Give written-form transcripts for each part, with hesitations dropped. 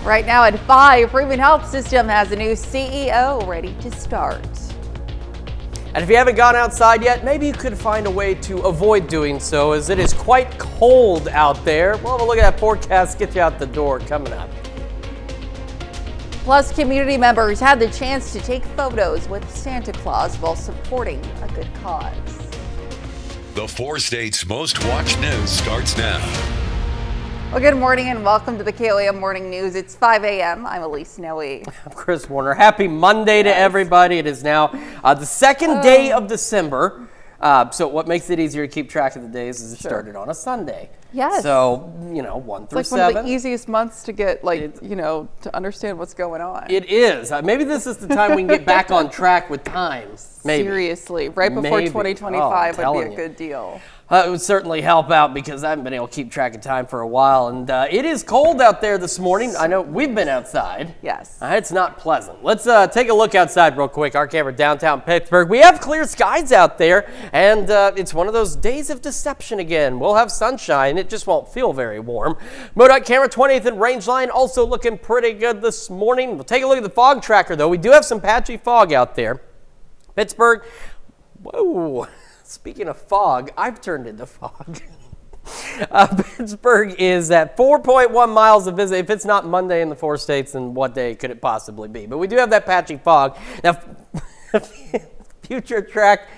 Right now at 5, Freeman Health System has a new CEO ready to start. And if you haven't gone outside yet, maybe you could find a way to avoid doing so, as it is quite cold out there. We'll have a look at that forecast, get you out the door coming up. Plus, community members had the chance to take photos with Santa Claus while supporting a good cause. The 4 states' most watched news starts now. Well, good morning and welcome to the KOAM Morning News. It's 5 a.m. I'm Elise Snowy. I'm Chris Warner. Happy Monday to everybody. It is now the second day of December. So what makes it easier to keep track of the days is it started on a Sunday. Yes. So, 1 through 7. It's like one of the easiest months to get, to understand what's going on. It is. Maybe this is the time we can get back on track with times. Maybe. Seriously, right before 2025 would be a good deal. It would certainly help out because I haven't been able to keep track of time for a while. And it is cold out there this morning. I know we've been outside. Yes. It's not pleasant. Let's take a look outside real quick. Our camera downtown Pittsburgh. We have clear skies out there, and it's one of those days of deception again. We'll have sunshine. It just won't feel very warm. MoDOT camera 20th and Rangeline also looking pretty good this morning. We'll take a look at the fog tracker, though. We do have some patchy fog out there. Pittsburgh. Whoa. Speaking of fog, I've turned into fog. Pittsburgh is at 4.1 miles of visit. If it's not Monday in the 4 states, then what day could it possibly be? But we do have that patchy fog. Now, future track,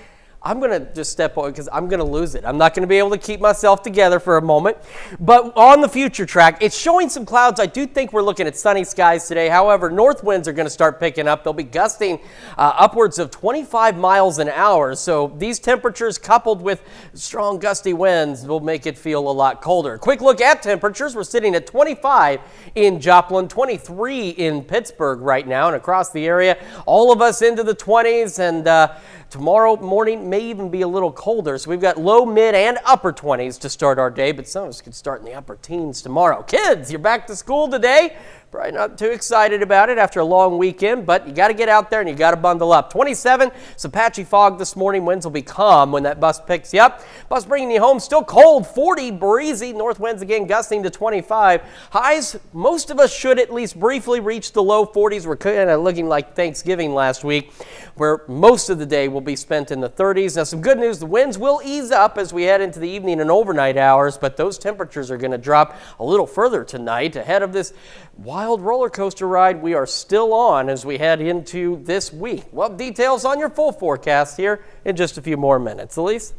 I'm going to just step on because I'm going to lose it. I'm not going to be able to keep myself together for a moment. But on the future track, it's showing some clouds. I do think we're looking at sunny skies today. However, north winds are going to start picking up. They'll be gusting upwards of 25 miles an hour. So these temperatures coupled with strong gusty winds will make it feel a lot colder. Quick look at temperatures. We're sitting at 25 in Joplin, 23 in Pittsburgh right now and across the area. All of us into the 20s, and tomorrow morning may even be a little colder, so we've got low, mid, and upper 20s to start our day, but some of us could start in the upper teens tomorrow. Kids, you're back to school today. Probably not too excited about it after a long weekend, but you got to get out there and you got to bundle up. 27, some patchy fog this morning. Winds will be calm when that bus picks you up. Bus bringing you home still cold, 40, breezy. North winds again gusting to 25. Highs, most of us should at least briefly reach the low 40s. We're kind of looking like Thanksgiving last week, where most of the day will be spent in the 30s. Now, some good news, the winds will ease up as we head into the evening and overnight hours, but those temperatures are going to drop a little further tonight ahead of this wild roller coaster ride we are still on as we head into this week. Well, details on your full forecast here in just a few more minutes. Elise?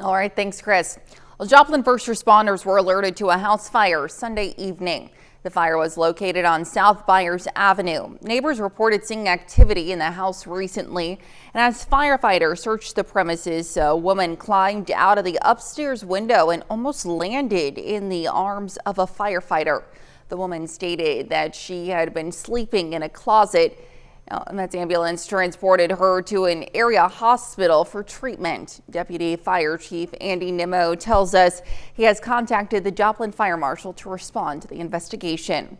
All right, thanks, Chris. Well, Joplin first responders were alerted to a house fire Sunday evening. The fire was located on South Byers Avenue. Neighbors reported seeing activity in the house recently, and as firefighters searched the premises, a woman climbed out of the upstairs window and almost landed in the arms of a firefighter. The woman stated that she had been sleeping in a closet. Met's ambulance transported her to an area hospital for treatment. Deputy Fire Chief Andy Nimmo tells us he has contacted the Joplin Fire Marshal to respond to the investigation.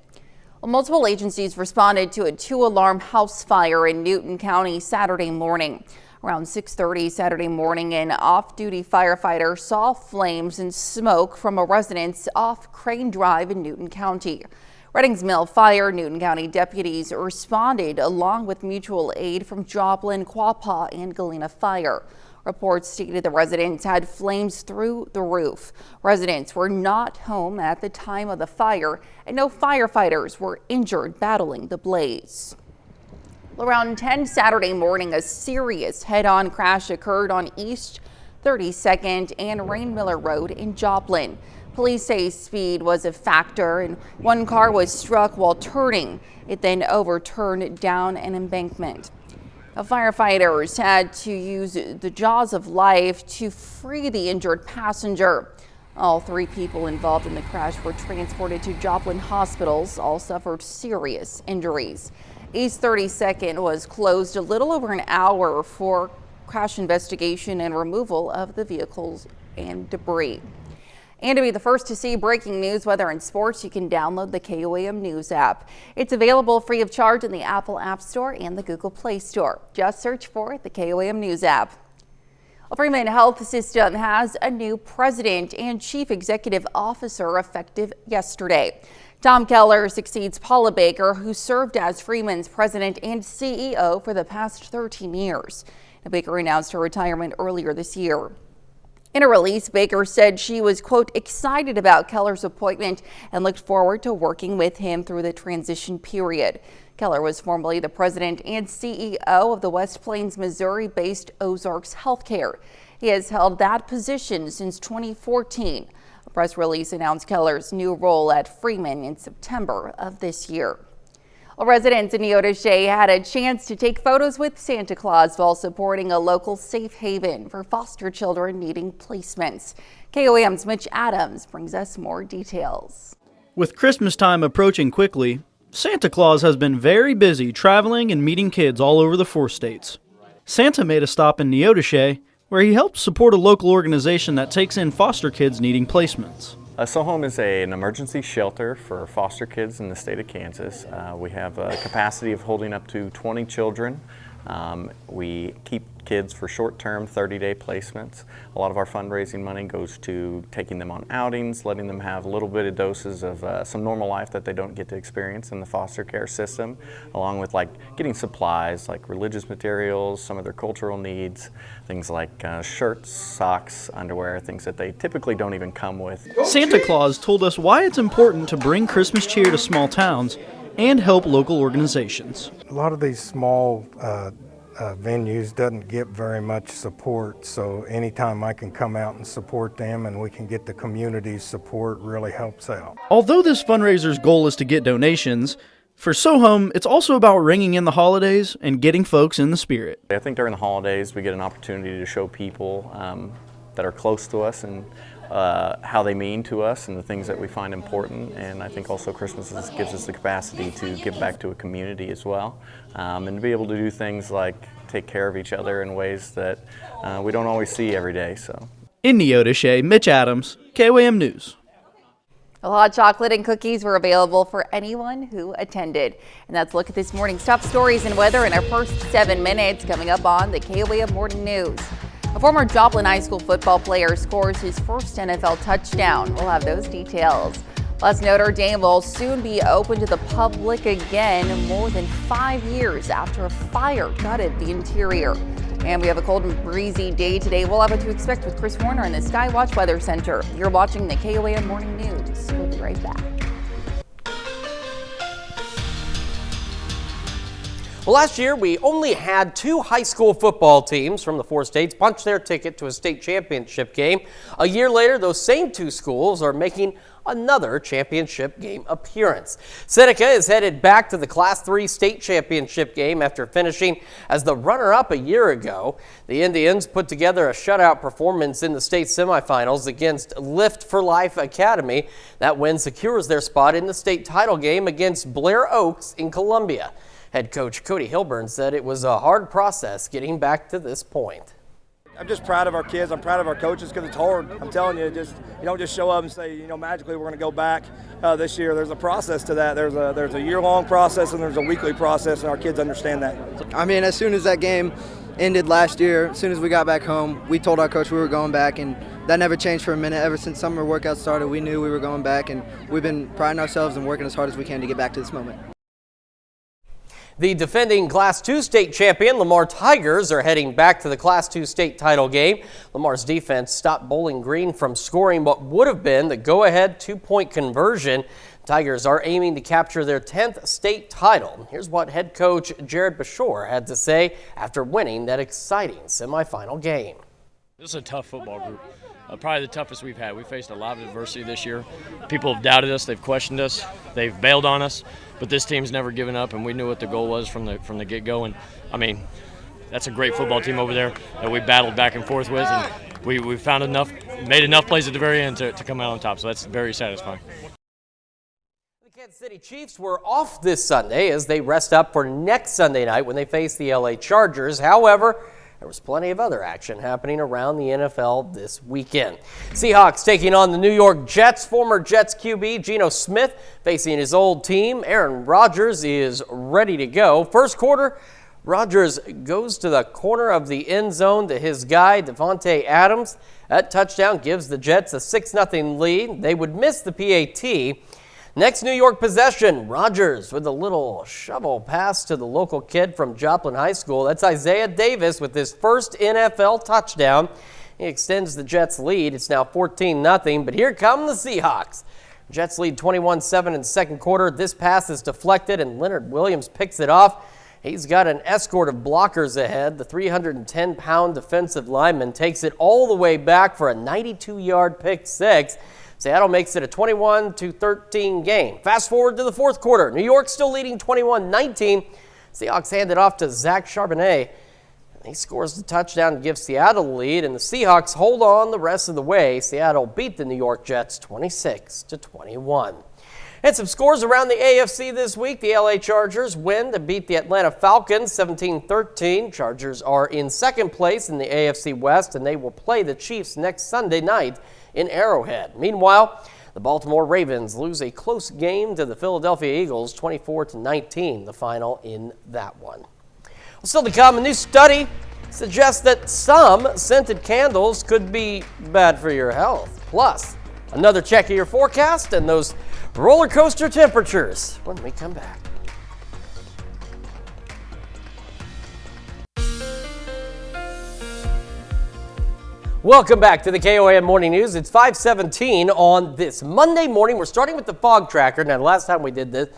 Well, multiple agencies responded to a 2-alarm house fire in Newton County Saturday morning. Around 6:30 Saturday morning, an off-duty firefighter saw flames and smoke from a residence off Crane Drive in Newton County. Reddings Mill Fire Newton County deputies responded along with mutual aid from Joplin, Quapaw, and Galena Fire. Reports stated the residents had flames through the roof. Residents were not home at the time of the fire, and no firefighters were injured battling the blaze. Around 10 Saturday morning, a serious head-on crash occurred on East 32nd and Rainmiller Road in Joplin. Police say speed was a factor, and one car was struck while turning. It then overturned down an embankment. Firefighters had to use the jaws of life to free the injured passenger. All 3 people involved in the crash were transported to Joplin hospitals. All suffered serious injuries. East 32nd was closed a little over an hour for crash investigation and removal of the vehicles and debris. And to be the first to see breaking news, weather, and sports, you can download the KOAM News app. It's available free of charge in the Apple App Store and the Google Play Store. Just search for the KOAM News app. Well, Freeman Health System has a new president and chief executive officer effective yesterday. Tom Keller succeeds Paula Baker, who served as Freeman's president and CEO for the past 13 years. Baker announced her retirement earlier this year. In a release, Baker said she was, quote, excited about Keller's appointment and looked forward to working with him through the transition period. Keller was formerly the president and CEO of the West Plains, Missouri-based Ozarks Healthcare. He has held that position since 2014. A press release announced Keller's new role at Freeman in September of this year. Well, residents in Neodesha had a chance to take photos with Santa Claus while supporting a local safe haven for foster children needing placements. KOAM's Mitch Adams brings us more details. With Christmas time approaching quickly, Santa Claus has been very busy traveling and meeting kids all over the 4 states. Santa made a stop in Neodesha, where he helps support a local organization that takes in foster kids needing placements. SoHome is an emergency shelter for foster kids in the state of Kansas. We have a capacity of holding up to 20 children. We keep kids for short-term 30-day placements. A lot of our fundraising money goes to taking them on outings, letting them have little bit of doses of some normal life that they don't get to experience in the foster care system, along with like getting supplies like religious materials, some of their cultural needs, things like shirts, socks, underwear, things that they typically don't even come with. Santa Claus told us why it's important to bring Christmas cheer to small towns and help local organizations. A lot of these small venues doesn't get very much support, so anytime I can come out and support them and we can get the community's support really helps out. Although this fundraiser's goal is to get donations, for SoHome, it's also about ringing in the holidays and getting folks in the spirit. I think during the holidays we get an opportunity to show people that are close to us and how they mean to us and the things that we find important, and I think also Christmas gives us the capacity to give back to a community as well, and to be able to do things like take care of each other in ways that we don't always see every day. So, in Neodesha, Mitch Adams, KOAM News. Hot chocolate and cookies were available for anyone who attended. And that's a look at this morning's top stories and weather in our first 7 minutes, coming up on the KOAM Morning News. A former Joplin High School football player scores his first NFL touchdown. We'll have those details. Plus, Notre Dame will soon be open to the public again, more than 5 years after a fire gutted the interior. And we have a cold and breezy day today. We'll have what to expect with Chris Warner in the Skywatch Weather Center. You're watching the KOAM Morning News. We'll be right back. Well, last year we only had 2 high school football teams from the 4 states punch their ticket to a state championship game. A year later, those same 2 schools are making another championship game appearance. Seneca is headed back to the Class 3 state championship game after finishing as the runner-up a year ago. The Indians put together a shutout performance in the state semifinals against Lift for Life Academy. That win secures their spot in the state title game against Blair Oaks in Columbia. Head coach Cody Hilburn said it was a hard process getting back to this point. I'm just proud of our kids. I'm proud of our coaches because it's hard. I'm telling you, you don't just show up and say, magically we're going to go back this year. There's a process to that. There's a year-long process and there's a weekly process, and our kids understand that. I mean, as soon as that game ended last year, as soon as we got back home, we told our coach we were going back, and that never changed for a minute. Ever since summer workouts started, we knew we were going back, and we've been priding ourselves and working as hard as we can to get back to this moment. The defending Class 2 state champion Lamar Tigers are heading back to the Class 2 state title game. Lamar's defense stopped Bowling Green from scoring what would have been the go-ahead 2-point conversion. Tigers are aiming to capture their 10th state title. Here's what head coach Jared Bashore had to say after winning that exciting semifinal game. This is a tough football group. Probably the toughest we've had. We faced a lot of adversity this year. People have doubted us, they've questioned us, they've bailed on us, but this team's never given up, and we knew what the goal was from the get-go. And I mean, that's a great football team over there that we battled back and forth with, and we found made enough plays at the very end to come out on top. So that's very satisfying. The Kansas City Chiefs were off this Sunday as they rest up for next Sunday night when they face the LA Chargers. However, there was plenty of other action happening around the NFL this weekend. Seahawks taking on the New York Jets. Former Jets QB Geno Smith facing his old team. Aaron Rodgers is ready to go. First quarter, Rodgers goes to the corner of the end zone to his guy, Devontae Adams. That touchdown gives the Jets a 6-0 lead. They would miss the PAT. Next New York possession, Rogers with a little shovel pass to the local kid from Joplin High School. That's Isaiah Davis with his first NFL touchdown. He extends the Jets' lead. It's now 14-0, but here come the Seahawks. Jets lead 21-7 in the second quarter. This pass is deflected, and Leonard Williams picks it off. He's got an escort of blockers ahead. The 310-pound defensive lineman takes it all the way back for a 92-yard pick six. Seattle makes it a 21-13 game. Fast forward to the fourth quarter. New York still leading 21-19. Seahawks hand it off to Zach Charbonnet. He scores the touchdown and gives Seattle the lead, and the Seahawks hold on the rest of the way. Seattle beat the New York Jets 26-21. And some scores around the AFC this week. The LA Chargers win to beat the Atlanta Falcons 17-13. Chargers are in second place in the AFC West, and they will play the Chiefs next Sunday night in Arrowhead. Meanwhile, the Baltimore Ravens lose a close game to the Philadelphia Eagles 24-19, the final in that one. Well, still to come, a new study suggests that some scented candles could be bad for your health. Plus, another check of your forecast and those roller coaster temperatures when we come back. Welcome back to the KOAM Morning News. It's 5:17 on this Monday morning. We're starting with the fog tracker. Now, the last time we did this,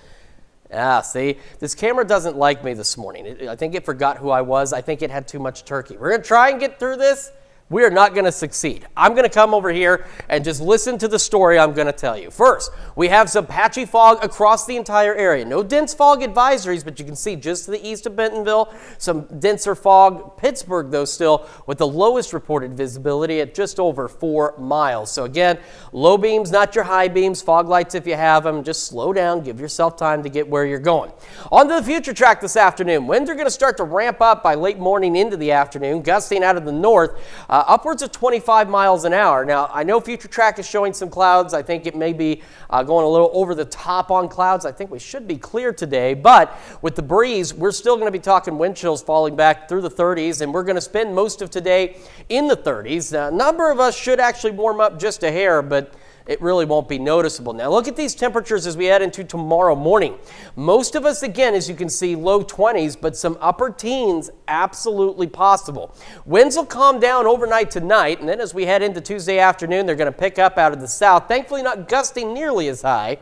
see, this camera doesn't like me this morning. I think it forgot who I was. I think it had too much turkey. We're going to try and get through this. We are not going to succeed. I'm going to come over here and just listen to the story I'm going to tell you. First, we have some patchy fog across the entire area. No dense fog advisories, but you can see just to the east of Bentonville, some denser fog. Pittsburgh, though, still with the lowest reported visibility at just over 4 miles. So again, low beams, not your high beams. Fog lights if you have them. Just slow down. Give yourself time to get where you're going. On to the future track this afternoon. Winds are going to start to ramp up by late morning into the afternoon, gusting out of the north. Upwards of 25 miles an hour. Now, I know Future Track is showing some clouds. I think it may be going a little over the top on clouds. I think we should be clear today, but with the breeze, we're still going to be talking wind chills falling back through the 30s, and we're going to spend most of today in the 30s. A number of us should actually warm up just a hair, but it really won't be noticeable. Now look at these temperatures as we head into tomorrow morning. Most of us, again, as you can see, low 20s, but some upper teens absolutely possible. Winds will calm down overnight tonight, and then as we head into Tuesday afternoon, they're going to pick up out of the south. Thankfully not gusting nearly as high,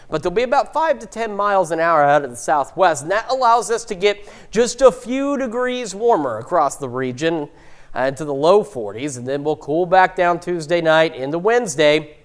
but they'll be about 5 to 10 miles an hour out of the southwest, and that allows us to get just a few degrees warmer across the region into the low 40s, and then we'll cool back down Tuesday night into Wednesday.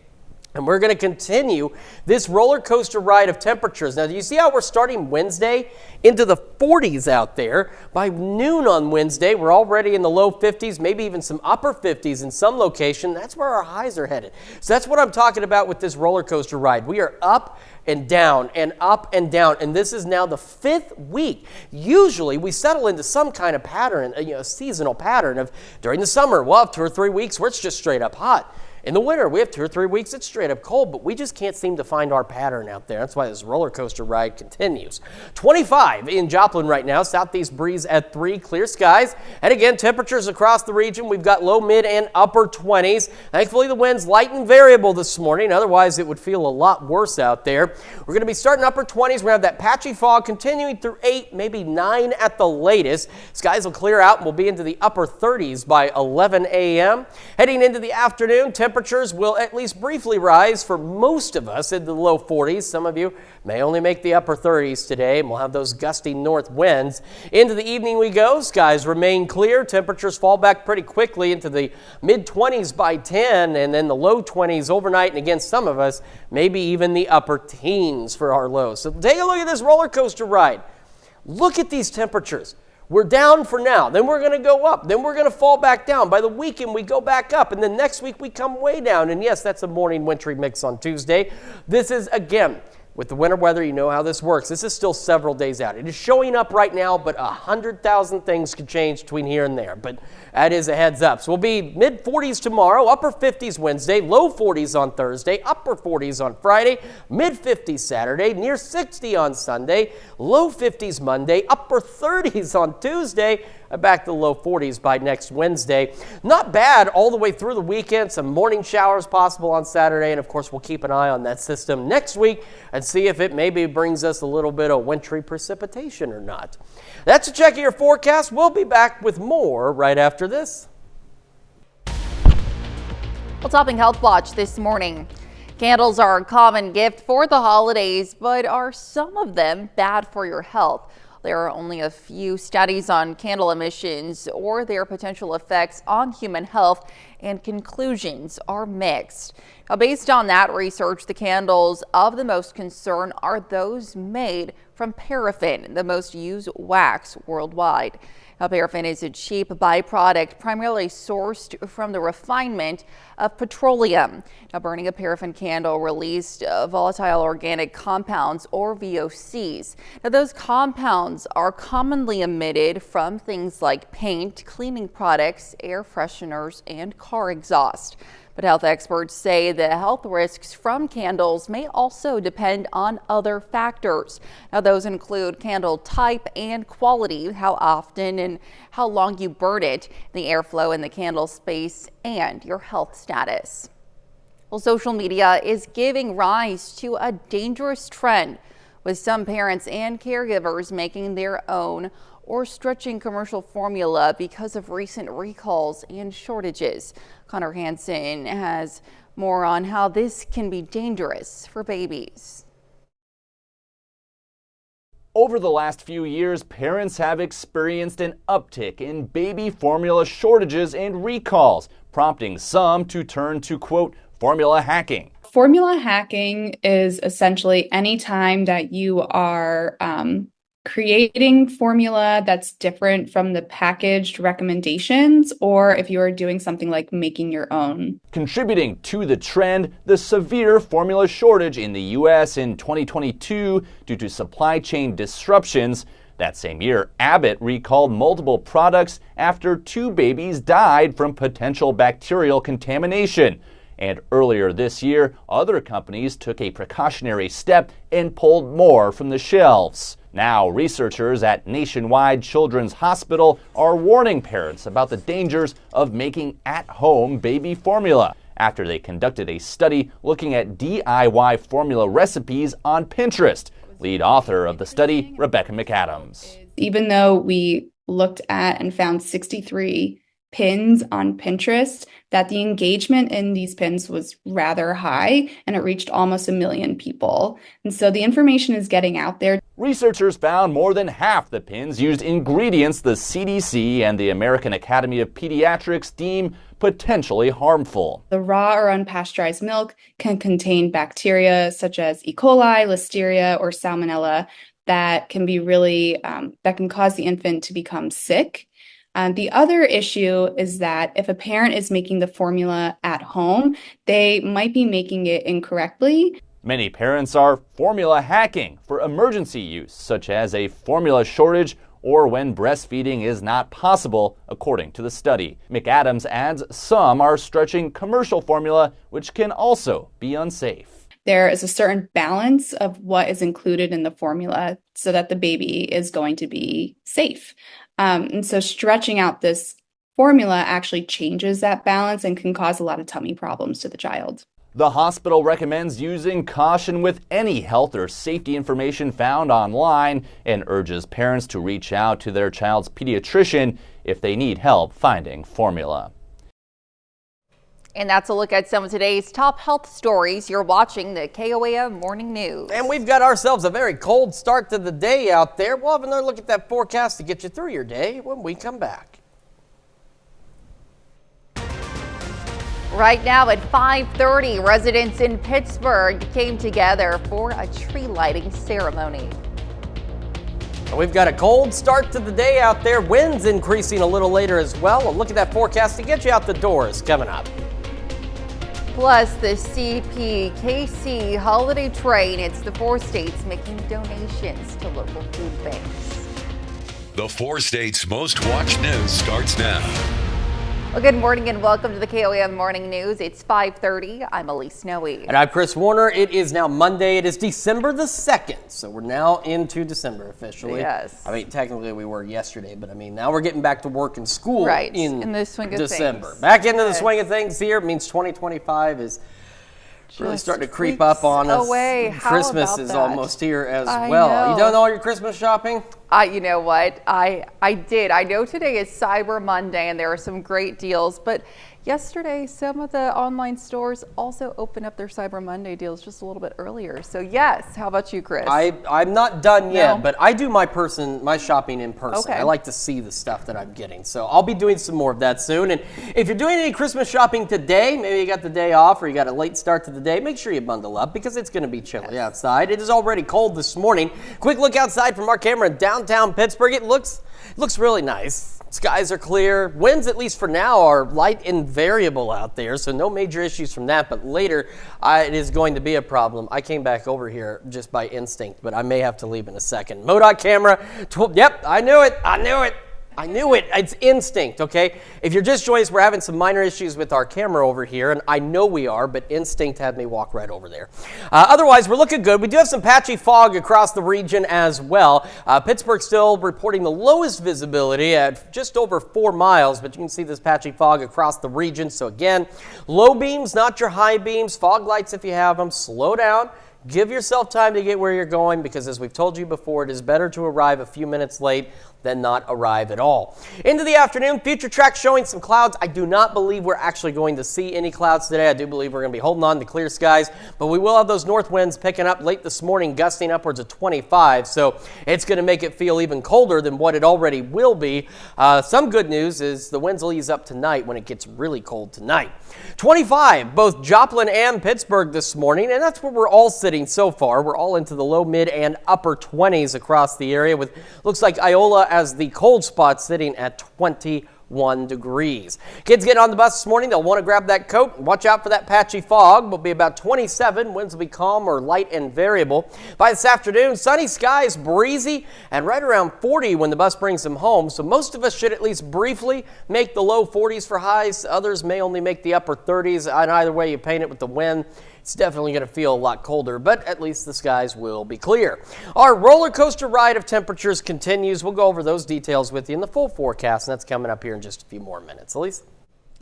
And we're going to continue this roller coaster ride of temperatures. Now, do you see how we're starting Wednesday into the 40s out there? By noon on Wednesday, we're already in the low 50s, maybe even some upper 50s in some location. That's where our highs are headed. So that's what I'm talking about with this roller coaster ride. We are up and down and up and down, and this is now the 5th week. Usually, we settle into some kind of pattern, a seasonal pattern of during the summer, we'll have 2 or 3 weeks where it's just straight up hot. In the winter, we have 2 or 3 weeks it's straight up cold, but we just can't seem to find our pattern out there. That's why this roller coaster ride continues. 25 in Joplin right now, southeast breeze at 3, clear skies. And again, temperatures across the region, we've got low, mid, and upper 20s. Thankfully, the wind's light and variable this morning. Otherwise, it would feel a lot worse out there. We're going to be starting upper 20s. We're going to have that patchy fog continuing through 8, maybe 9 at the latest. Skies will clear out and we'll be into the upper 30s by 11 a.m. Heading into the afternoon, temperatures will at least briefly rise for most of us into the low 40s. Some of you may only make the upper 30s today, and we'll have those gusty north winds. Into the evening we go. Skies remain clear. Temperatures fall back pretty quickly into the mid-20s by 10, and then the low 20s overnight, and again, some of us, maybe even the upper teens for our lows. So take a look at this roller coaster ride. Look at these temperatures. We're down for now, then we're going to go up, then we're going to fall back down. By the weekend, we go back up, and then next week we come way down. And yes, that's a morning wintry mix on Tuesday. This is, again, with the winter weather, you know how this works. This is still several days out. It is showing up right now, but 100,000 things could change between here and there. But that is a heads up. So we'll be mid-40s tomorrow, upper 50s Wednesday, low 40s on Thursday, upper 40s on Friday, mid-50s Saturday, near 60 on Sunday, low 50s Monday, upper 30s on Tuesday, back to the low 40s by next Wednesday. Not bad all the way through the weekend. Some morning showers possible on Saturday, and of course we'll keep an eye on that system next week and and see if it maybe brings us a little bit of wintry precipitation or not. That's a check of your forecast. We'll be back with more right after this. Well, topping Health Watch this morning. Candles are a common gift for the holidays, but are some of them bad for your health? There are only a few studies on candle emissions or their potential effects on human health, and conclusions are mixed. Now, based on that research, the candles of the most concern are those made from paraffin, the most used wax worldwide. Now, paraffin is a cheap byproduct primarily sourced from the refinement of petroleum. Now, burning a paraffin candle released volatile organic compounds, or VOCs. Now, those compounds are commonly emitted from things like paint, cleaning products, air fresheners, and car exhaust. But health experts say the health risks from candles may also depend on other factors. Now, those include candle type and quality, how often and how long you burn it, the airflow in the candle space, and your health status. Well, social media is giving rise to a dangerous trend, with some parents and caregivers making their own or stretching commercial formula because of recent recalls and shortages. Connor Hansen has more on how this can be dangerous for babies. Over the last few years, parents have experienced an uptick in baby formula shortages and recalls, prompting some to turn to, quote, formula hacking. Formula hacking is essentially any time that you are creating formula that's different from the packaged recommendations, or if you are doing something like making your own. Contributing to the trend, the severe formula shortage in the U.S. in 2022 due to supply chain disruptions. That same year, Abbott recalled multiple products after 2 babies died from potential bacterial contamination. And earlier this year, other companies took a precautionary step and pulled more from the shelves. Now, researchers at Nationwide Children's Hospital are warning parents about the dangers of making at-home baby formula after they conducted a study looking at DIY formula recipes on Pinterest. Lead author of the study, Rebecca McAdams. Even though we looked at and found 63 pins on Pinterest, that the engagement in these pins was rather high, and it reached almost 1 million people. And so the information is getting out there. Researchers found more than half the pins used ingredients the CDC and the American Academy of Pediatrics deem potentially harmful. The raw or unpasteurized milk can contain bacteria such as E. coli, Listeria, or Salmonella that can be that can cause the infant to become sick. The other issue is that if a parent is making the formula at home, they might be making it incorrectly. Many parents are formula hacking for emergency use, such as a formula shortage or when breastfeeding is not possible, according to the study. McAdams adds some are stretching commercial formula, which can also be unsafe. There is a certain balance of what is included in the formula so that the baby is going to be safe. And so stretching out this formula actually changes that balance and can cause a lot of tummy problems to the child. The hospital recommends using caution with any health or safety information found online and urges parents to reach out to their child's pediatrician if they need help finding formula. And that's a look at some of today's top health stories. You're watching the KOAM Morning News. And we've got ourselves a very cold start to the day out there. We'll have another look at that forecast to get you through your day when we come back. Right now at 5:30, residents in Pittsburgh came together for a tree lighting ceremony. We've got a cold start to the day out there. Winds increasing a little later as well. A look at that forecast to get you out the doors coming up. Plus, the CPKC holiday train. It's the 4 states making donations to local food banks. The 4 states' most watched news starts now. Well, good morning and welcome to the KOAM Morning News. It's 5:30. I'm Elise Snowe. And I'm Chris Warner. It is now Monday. It is December the 2nd. So we're now into December officially. Yes. I mean, technically we were yesterday, but I mean, now we're getting back to work and school in the swing of December. things. Back into the swing of things here. It means 2025 is really Just starting to creep up on us. away. How Christmas about is that? almost here as I well. know. You done all your Christmas shopping? You know what? I did. I know today is Cyber Monday and there are some great deals, but yesterday some of the online stores also opened up their Cyber Monday deals just a little bit earlier. So yes, how about you, Chris? I'm not done yet, No? but I do my shopping in person. Okay. I like to see the stuff that I'm getting. So I'll be doing some more of that soon. And if you're doing any Christmas shopping today, maybe you got the day off or you got a late start to the day, make sure you bundle up because it's going to be chilly outside. It is already cold this morning. Quick look outside from our camera in downtown Pittsburgh. It looks really nice. Skies are clear. Winds, at least for now, are light and variable out there, so no major issues from that. But later, it is going to be a problem. I came back over here just by instinct, but I may have to leave in a second. MoDOT camera. Yep, I knew it. I knew it. I knew it. It's instinct, okay? If you're just joining us, we're having some minor issues with our camera over here, and I know we are, but instinct had me walk right over there. Otherwise, we're looking good. We do have some patchy fog across the region as well. Pittsburgh still reporting the lowest visibility at just over 4 miles, but you can see this patchy fog across the region. So again, low beams, not your high beams. Fog lights if you have them. Slow down. Give yourself time to get where you're going because as we've told you before, it is better to arrive a few minutes late than not arrive at all. Into the afternoon, future track showing some clouds. I do not believe we're actually going to see any clouds today. I do believe we're going to be holding on to clear skies, but we will have those north winds picking up late this morning, gusting upwards of 25, so it's going to make it feel even colder than what it already will be. Some good news is the winds will ease up tonight when it gets really cold tonight. 25, both Joplin and Pittsburgh this morning, and that's where we're all sitting so far. We're all into the low, mid, and upper 20s across the area with looks like Iola as the cold spot sitting at 21 degrees. Kids getting on the bus this morning, they'll want to grab that coat. Watch out for that patchy fog. Will be about 27. Winds will be calm or light and variable. By this afternoon, sunny skies, breezy, and right around 40 when the bus brings them home. So most of us should at least briefly make the low 40s for highs. Others may only make the upper 30s. And either way you paint it with the wind, it's definitely going to feel a lot colder, but at least the skies will be clear. Our roller coaster ride of temperatures continues. We'll go over those details with you in the full forecast, and that's coming up here in just a few more minutes. Elise?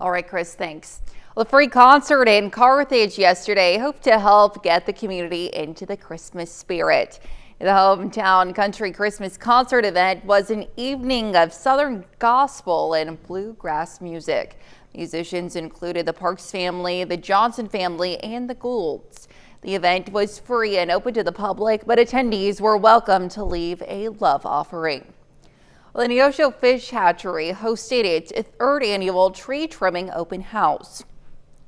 All right, Chris, thanks. Well, the free concert in Carthage yesterday hoped to help get the community into the Christmas spirit. The hometown country Christmas concert event was an evening of Southern gospel and bluegrass music. Musicians included the Parks family, the Johnson family, and the Goulds. The event was free and open to the public, but attendees were welcome to leave a love offering. Well, the Neosho Fish Hatchery hosted its 3rd annual tree trimming open house.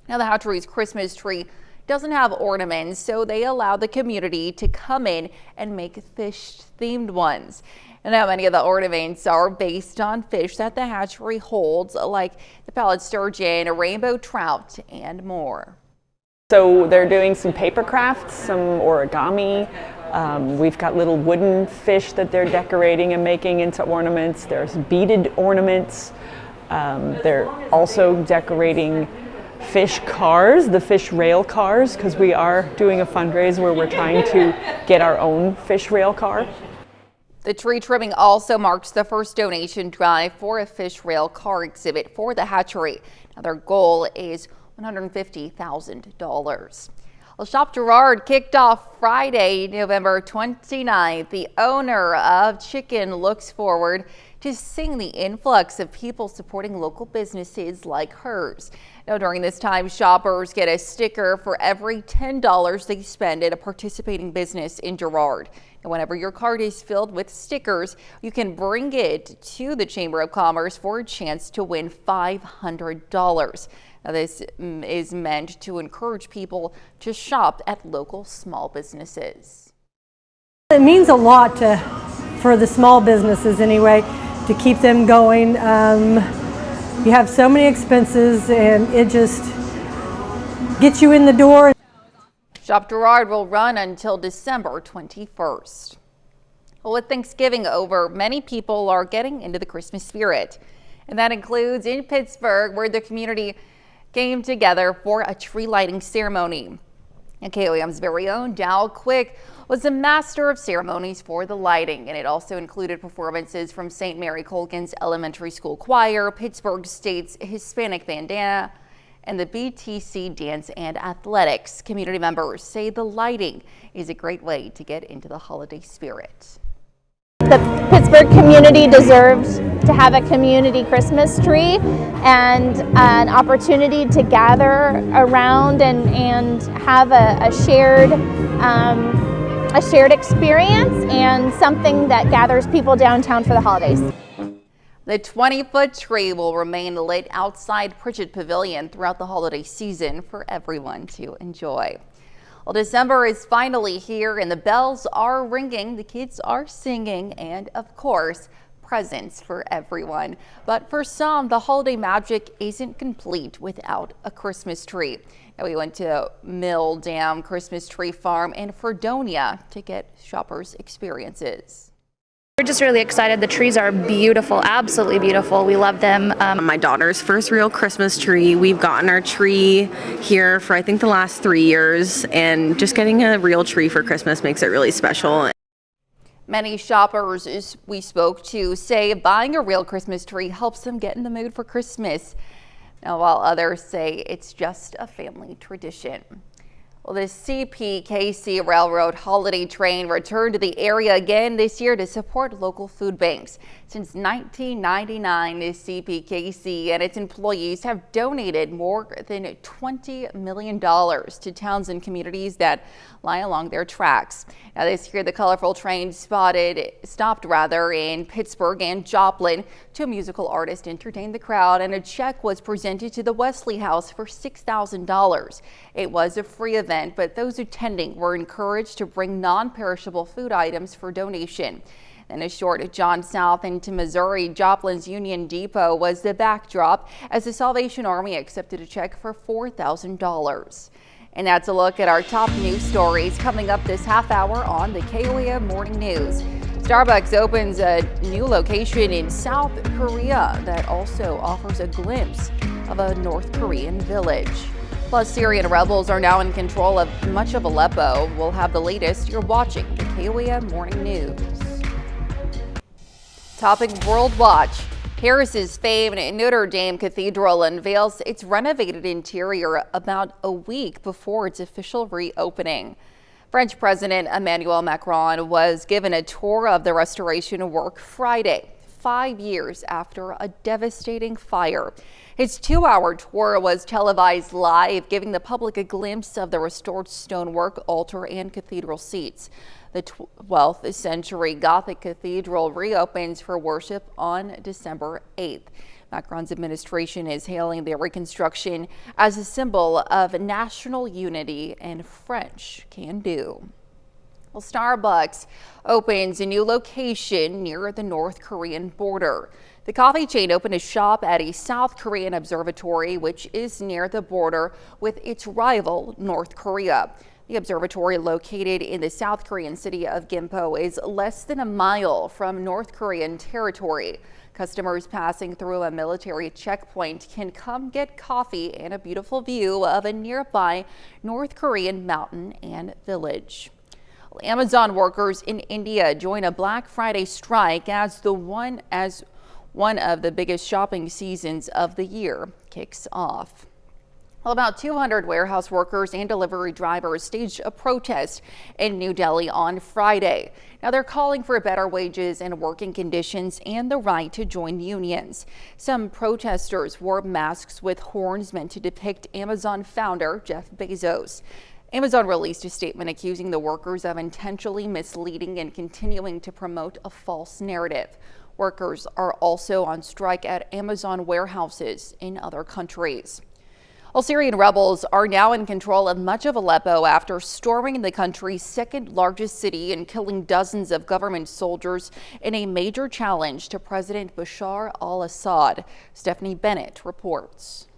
Now, the hatchery's Christmas tree doesn't have ornaments, so they allow the community to come in and make fish-themed ones. And now many of the ornaments are based on fish that the hatchery holds, like the pallid sturgeon, a rainbow trout, and more. So they're doing some paper crafts, some origami. We've got little wooden fish that they're decorating and making into ornaments. There's beaded ornaments. They're also decorating fish cars, the fish rail cars, because we are doing a fundraiser where we're trying to get our own fish rail car. The tree trimming also marks the first donation drive for a fish rail car exhibit for the hatchery. Now, their goal is $150,000. Well, Shop Girard kicked off Friday, November 29th. The owner of Chicken looks forward to seeing the influx of people supporting local businesses like hers. Now, during this time, shoppers get a sticker for every $10 they spend at a participating business in Girard. And whenever your cart is filled with stickers, you can bring it to the Chamber of Commerce for a chance to win $500. Now, this is meant to encourage people to shop at local small businesses. It means a lot for the small businesses anyway, to keep them going. You have so many expenses and it just gets you in the door. Shop Girard will run until December 21st. Well, with Thanksgiving over, many people are getting into the Christmas spirit. And that includes in Pittsburgh, where the community came together for a tree lighting ceremony. And KOAM's very own Dow Quick was the master of ceremonies for the lighting, and it also included performances from St. Mary Colgan's Elementary School Choir, Pittsburgh State's Hispanic Bandana, and the BTC Dance and Athletics. Community members say the lighting is a great way to get into the holiday spirit. The Pittsburgh community deserves to have a community Christmas tree and an opportunity to gather around and have a shared experience and something that gathers people downtown for the holidays. The 20-foot tree will remain lit outside Pritchett Pavilion throughout the holiday season for everyone to enjoy. Well, December is finally here and the bells are ringing, the kids are singing, and of course, presents for everyone. But for some, the holiday magic isn't complete without a Christmas tree. Now, we went to Mill Dam Christmas Tree Farm in Fredonia to get shoppers' experiences. We're just really excited. The trees are beautiful, absolutely beautiful. We love them. My daughter's first real Christmas tree. We've gotten our tree here for I think the last 3 years, and just getting a real tree for Christmas makes it really special. Many shoppers we spoke to say buying a real Christmas tree helps them get in the mood for Christmas. Now, while others say it's just a family tradition. Well, the CPKC Railroad holiday train returned to the area again this year to support local food banks. Since 1999, the CPKC and its employees have donated more than $20 million to towns and communities that lie along their tracks. Now, this year, the colorful train stopped in Pittsburgh and Joplin. Two musical artists entertained the crowd, and a check was presented to the Wesley House for $6,000. It was a free event, but those attending were encouraged to bring non-perishable food items for donation. Then a short jaunt south into Missouri, Joplin's Union Depot was the backdrop as the Salvation Army accepted a check for $4,000. And that's a look at our top news stories coming up this half hour on the KOAM Morning News. Starbucks opens a new location in South Korea that also offers a glimpse of a North Korean village. Plus, Syrian rebels are now in control of much of Aleppo. We'll have the latest. You're watching the KOAM Morning News. Topping World Watch. Paris's famed Notre Dame Cathedral unveils its renovated interior about a week before its official reopening. French President Emmanuel Macron was given a tour of the restoration work Friday, 5 years after a devastating fire. His 2-hour tour was televised live, giving the public a glimpse of the restored stonework, altar, and cathedral seats. The 12th century Gothic cathedral reopens for worship on December 8th. Macron's administration is hailing the reconstruction as a symbol of national unity and French can-do. Well, Starbucks opens a new location near the North Korean border. The coffee chain opened a shop at a South Korean observatory, which is near the border with its rival, North Korea. The observatory, located in the South Korean city of Gimpo, is less than a mile from North Korean territory. Customers passing through a military checkpoint can come get coffee and a beautiful view of a nearby North Korean mountain and village. Amazon workers in India join a Black Friday strike as one of the biggest shopping seasons of the year kicks off. Well, about 200 warehouse workers and delivery drivers staged a protest in New Delhi on Friday. Now, they're calling for better wages and working conditions and the right to join unions. Some protesters wore masks with horns meant to depict Amazon founder Jeff Bezos. Amazon released a statement accusing the workers of intentionally misleading and continuing to promote a false narrative. Workers are also on strike at Amazon warehouses in other countries. Well, Syrian rebels are now in control of much of Aleppo after storming the country's second largest city and killing dozens of government soldiers in a major challenge to President Bashar al-Assad. Stephanie Bennett reports.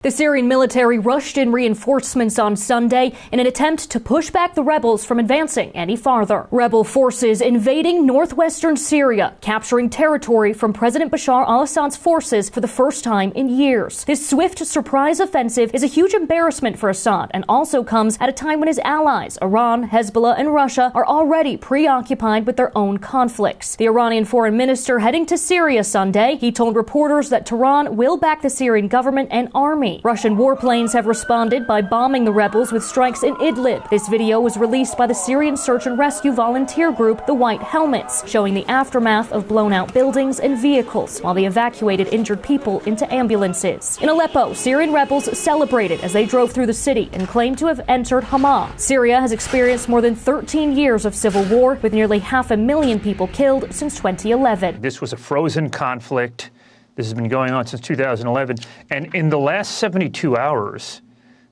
The Syrian military rushed in reinforcements on Sunday in an attempt to push back the rebels from advancing any farther. Rebel forces invading northwestern Syria, capturing territory from President Bashar al-Assad's forces for the first time in years. This swift surprise offensive is a huge embarrassment for Assad and also comes at a time when his allies, Iran, Hezbollah, and Russia, are already preoccupied with their own conflicts. The Iranian foreign minister heading to Syria Sunday, he told reporters that Tehran will back the Syrian government and army. Russian warplanes have responded by bombing the rebels with strikes in Idlib. This video was released by the Syrian search and rescue volunteer group, the White Helmets, showing the aftermath of blown-out buildings and vehicles while they evacuated injured people into ambulances. In Aleppo, Syrian rebels celebrated as they drove through the city and claimed to have entered Hama. Syria has experienced more than 13 years of civil war, with nearly 500,000 people killed since 2011. This was a frozen conflict. This has been going on since 2011. And in the last 72 hours,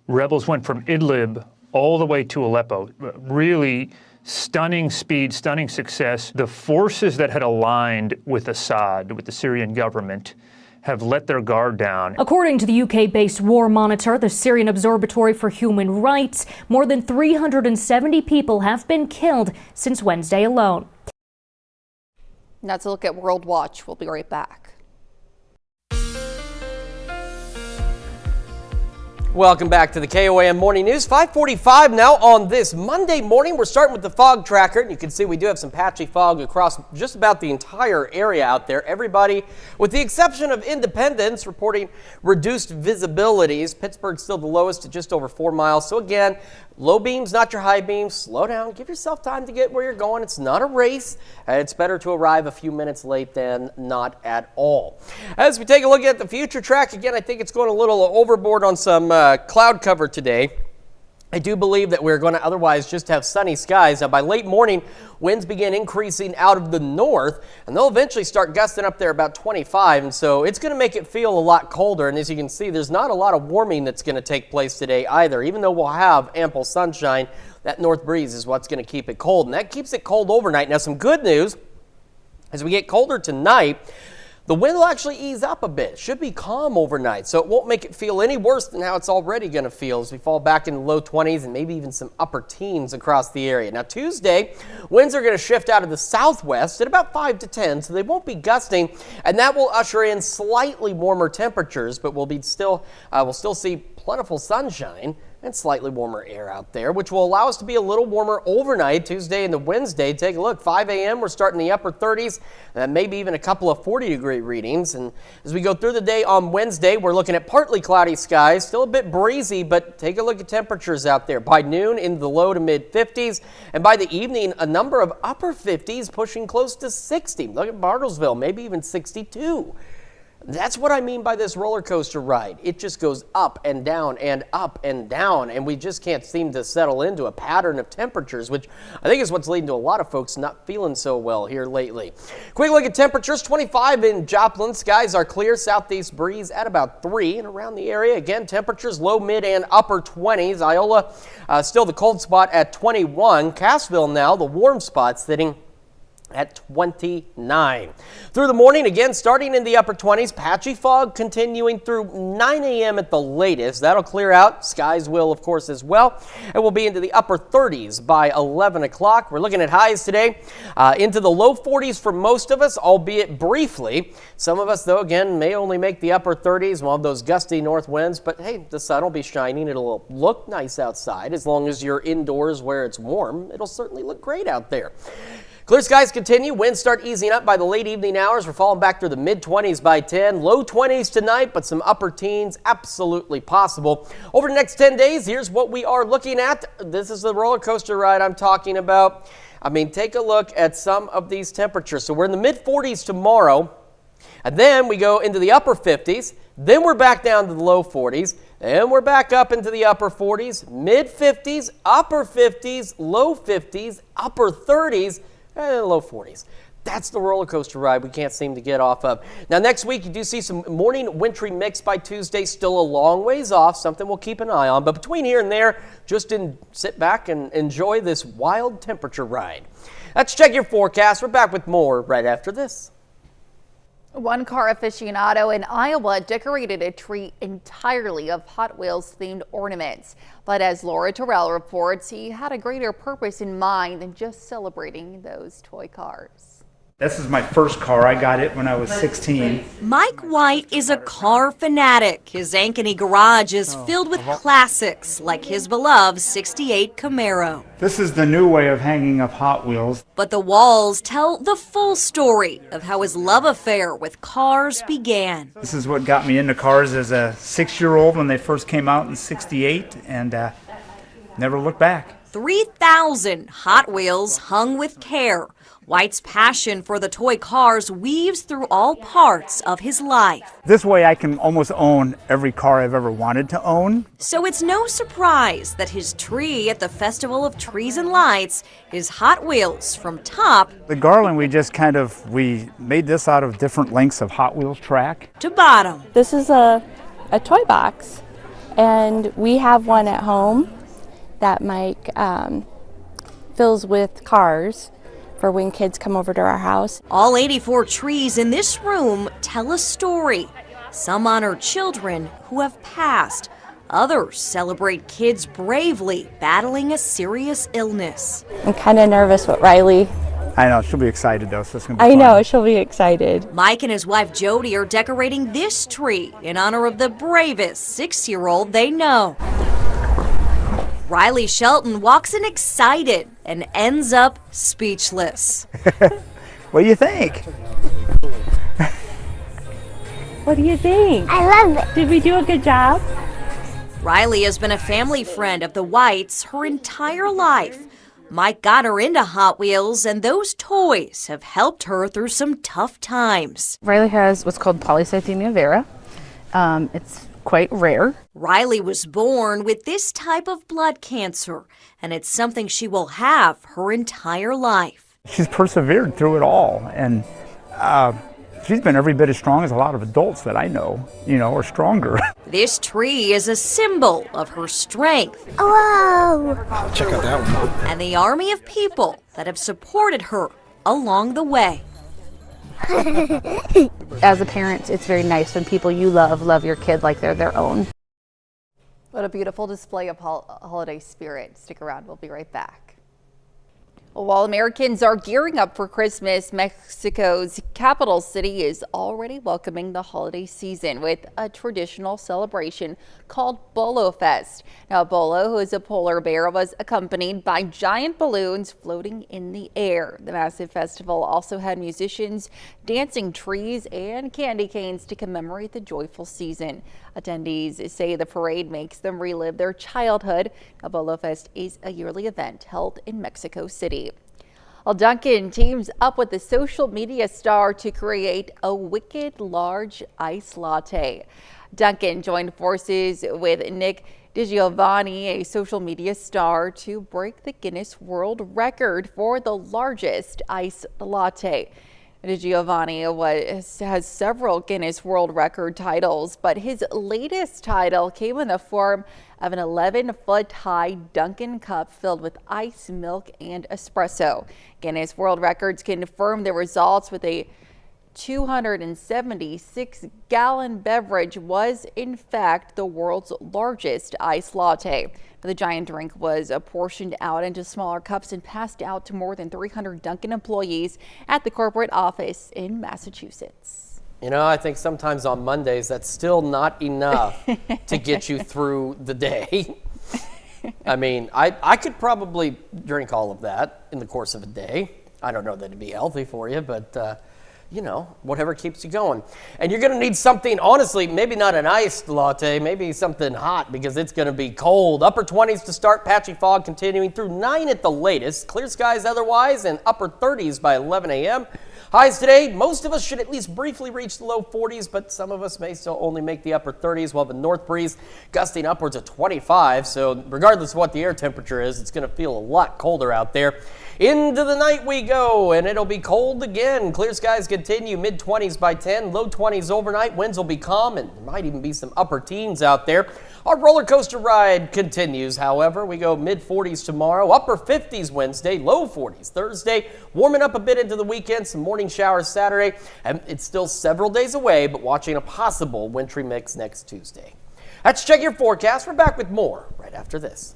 rebels went from Idlib all the way to Aleppo. Really stunning speed, stunning success. The forces that had aligned with Assad, with the Syrian government, have let their guard down. According to the UK-based War Monitor, the Syrian Observatory for Human Rights, more than 370 people have been killed since Wednesday alone. That's a look at World Watch. We'll be right back. Welcome back to the KOAM Morning News. 5:45 now on this Monday morning. We're starting with the fog tracker. And you can see we do have some patchy fog across just about the entire area out there. Everybody, with the exception of Independence, reporting reduced visibilities. Pittsburgh's still the lowest at just over 4 miles. So again, low beams, not your high beams. Slow down. Give yourself time to get where you're going. It's not a race. It's better to arrive a few minutes late than not at all. As we take a look at the future track, again, I think it's going a little overboard on some cloud cover today. I do believe that we're going to otherwise just have sunny skies. Now, by late morning, winds begin increasing out of the north, and they'll eventually start gusting up there about 25, and so it's going to make it feel a lot colder. And as you can see, there's not a lot of warming that's going to take place today either. Even though we'll have ample sunshine, that north breeze is what's going to keep it cold, and that keeps it cold overnight. Now, some good news, as we get colder tonight, the wind will actually ease up a bit. It should be calm overnight, so it won't make it feel any worse than how it's already going to feel as we fall back into low 20s and maybe even some upper teens across the area. Now, Tuesday, winds are going to shift out of the southwest at about 5 to 10, so they won't be gusting, and that will usher in slightly warmer temperatures, but we'll still see plentiful sunshine and slightly warmer air out there, which will allow us to be a little warmer overnight Tuesday into Wednesday. Take a look, 5 a.m. we're starting the upper 30s, and maybe even a couple of 40-degree readings. And as we go through the day on Wednesday, we're looking at partly cloudy skies, still a bit breezy, but take a look at temperatures out there. By noon, in the low to mid 50s, and by the evening, a number of upper 50s pushing close to 60. Look at Bartlesville, maybe even 62. That's what I mean by this roller coaster ride. It just goes up and down and up and down, and we just can't seem to settle into a pattern of temperatures, which I think is what's leading to a lot of folks not feeling so well here lately. Quick look at temperatures. 25 in Joplin. Skies are clear. Southeast breeze at about 3 and around the area. Again, temperatures low, mid, and upper 20s. Iola still the cold spot at 21. Cassville now the warm spot sitting at 29. Through the morning, again, starting in the upper 20s, patchy fog continuing through 9 a.m. at the latest. That'll clear out. Skies will, of course, as well. And we'll be into the upper 30s by 11 o'clock. We're looking at highs today into the low 40s for most of us, albeit briefly. Some of us, though, again, may only make the upper 30s. We'll have those gusty north winds, but hey, the sun will be shining. It'll look nice outside. As long as you're indoors where it's warm, it'll certainly look great out there. Clear skies continue. Winds start easing up by the late evening hours. We're falling back through the mid-20s by 10. Low 20s tonight, but some upper teens absolutely possible. Over the next 10 days, here's what we are looking at. This is the roller coaster ride I'm talking about. I mean, take a look at some of these temperatures. So we're in the mid-40s tomorrow, and then we go into the upper 50s. Then we're back down to the low 40s. And we're back up into the upper 40s, mid-50s, upper 50s, low 50s, upper 30s, and low 40s. That's the roller coaster ride we can't seem to get off of. Now, next week, you do see some morning wintry mix by Tuesday, still a long ways off, something we'll keep an eye on. But between here and there, just sit back and enjoy this wild temperature ride. Let's check your forecast. We're back with more right after this. One car aficionado in Iowa decorated a tree entirely of Hot Wheels themed ornaments. But as Laura Terrell reports, he had a greater purpose in mind than just celebrating those toy cars. This is my first car. I got it when I was 16. Mike White is a car fanatic. His Ankeny garage is filled with classics like his beloved '68 Camaro. This is the new way of hanging up Hot Wheels. But the walls tell the full story of how his love affair with cars began. This is what got me into cars as a 6-year-old when they first came out in '68, and never looked back. 3,000 Hot Wheels hung with care. White's passion for the toy cars weaves through all parts of his life. This way I can almost own every car I've ever wanted to own. So it's no surprise that his tree at the Festival of Trees and Lights is Hot Wheels from top The garland, we made this out of different lengths of Hot Wheels track. to bottom. This is a toy box, and we have one at home that Mike fills with cars for when kids come over to our house. All 84 trees in this room tell a story. Some honor children who have passed. Others celebrate kids bravely battling a serious illness. I'm kind of nervous with Riley. I know, she'll be excited though, so it's going to be I fun. know, she'll be excited. Mike and his wife Jody are decorating this tree in honor of the bravest 6-year-old they know. Riley Shelton walks in excited and ends up speechless. What do you think? What do you think? I love it. Did we do a good job? Riley has been a family friend of the Whites her entire life. Mike got her into Hot Wheels, and those toys have helped her through some tough times. Riley has what's called polycythemia vera. It's quite rare. Riley was born with this type of blood cancer, and it's something she will have her entire life. She's persevered through it all, and she's been every bit as strong as a lot of adults that I know, or stronger. This tree is a symbol of her strength. Whoa! Check out that one. And the army of people that have supported her along the way. As a parent, it's very nice when people you love your kid like they're their own. What a beautiful display of holiday spirit. Stick around. We'll be right back. While Americans are gearing up for Christmas, Mexico's capital city is already welcoming the holiday season with a traditional celebration called Bolo Fest. Now, Bolo, who is a polar bear, was accompanied by giant balloons floating in the air. The massive festival also had musicians, dancing trees, and candy canes to commemorate the joyful season. Attendees say the parade makes them relive their childhood. Now, Bolo Fest is a yearly event held in Mexico City. Well, Dunkin' teams up with the social media star to create a wicked large ice latte. Dunkin' joined forces with Nick DiGiovanni, a social media star, to break the Guinness World Record for the largest ice latte. DiGiovanni has several Guinness World Record titles, but his latest title came in the form of an 11-foot-high Dunkin' cup filled with ice, milk, and espresso. Guinness World Records confirmed the results with a 276-gallon beverage was in fact the world's largest iced latte. The giant drink was portioned out into smaller cups and passed out to more than 300 Dunkin' employees at the corporate office in Massachusetts. I think sometimes on Mondays that's still not enough to get you through the day. I mean, I could probably drink all of that in the course of a day. I don't know that it'd be healthy for you, but whatever keeps you going. And you're going to need something, honestly, maybe not an iced latte, maybe something hot because it's going to be cold. Upper 20s to start, patchy fog continuing through 9 at the latest. Clear skies otherwise, and upper 30s by 11 a.m. Highs today, most of us should at least briefly reach the low 40s, but some of us may still only make the upper 30s, while the north breeze gusting upwards of 25. So regardless of what the air temperature is, it's going to feel a lot colder out there. Into the night we go, and it'll be cold again. Clear skies continue, mid-20s by 10, low 20s overnight. Winds will be calm, and there might even be some upper teens out there. Our roller coaster ride continues, however. We go mid-40s tomorrow, upper 50s Wednesday, low 40s Thursday. Warming up a bit into the weekend, some morning showers Saturday, and it's still several days away, but watching a possible wintry mix next Tuesday. That's Check Your Forecast. We're back with more right after this.